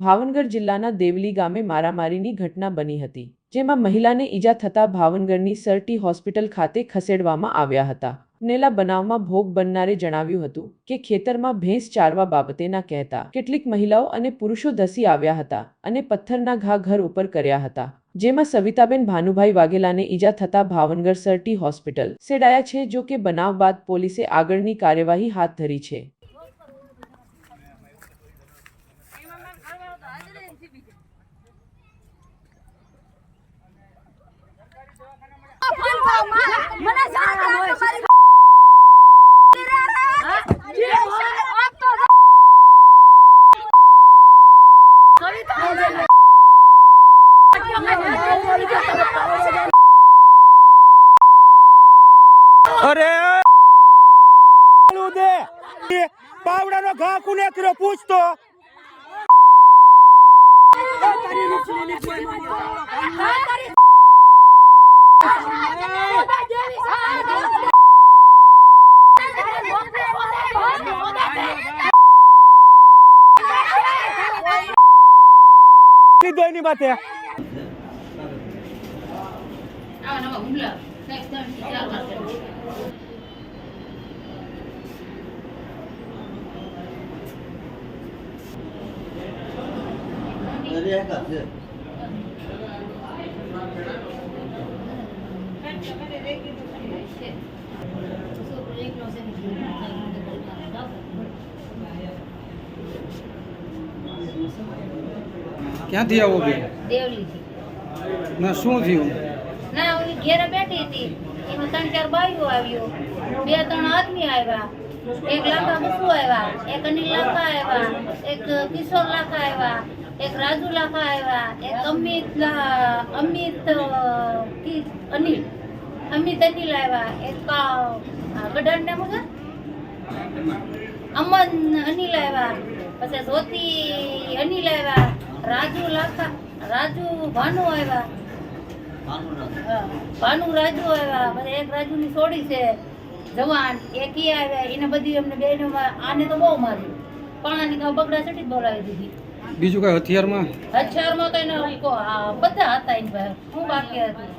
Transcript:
ભાવનગર જિલ્લાના દેવલી ગામે મારામારીની ઘટના બની હતી, જેમાં મહિલાને ઈજા થતા ભાવનગરની સરટી હોસ્પિટલ ખાતે ખસેડવામાં આવ્યા હતા। બનેલા બનાવમાં ભોગ બનનારે જણાવ્યું હતું કે ખેતરમાં ભેંસ ચારવા બાબતેના કહેતા કેટલીક મહિલાઓ અને પુરુષો ધસી આવ્યા હતા અને પથ્થરના ઘા ઘર ઉપર કર્યા હતા, જેમાં સવિતાબેન ભાનુભાઈ વાઘેલાને ઈજા થતા ભાવનગર સરટી હોસ્પિટલ ખસેડાયા છે। જો કે બનાવ બાદ પોલીસે આગળની કાર્યવાહી હાથ ધરી છે। अरे दे पावड़ा नो घा कुने करो पूछ तो ની બાત હે ક્યાંથી આવો બે દેવલી થી ના શું થયું ના હું ઘેર બેઠી હતી એમાં 3-4 બાઈઓ આવ્યો 2-3 આદમી આવ્યા એક લાખા બસુ આવ્યા એક અનિલ લાખા આવ્યા એક કિશોર લાખા આવ્યા એક રાજુ લાખા આવ્યા એક અમિત અનિલ આવ્યા એક ગઢાણ નામ છે અમન અનિલ આવ્યા પછી જ્યોતિ અનિલ આવ્યા રાજુ ભાનુ આવ્યા ભાનુ રાજુ આવ્યા પછી એક રાજુની છોડી છે જવાન એક ઈ આવ્યા એને બધી અમને બેનો આને તો બહુ મારી પણ આની બગડા ચટી જ બોલાવી દીધી। બીજું કઈ હથિયારમાં તો એને બધા હતા એની પાસે હું બાકી હતી।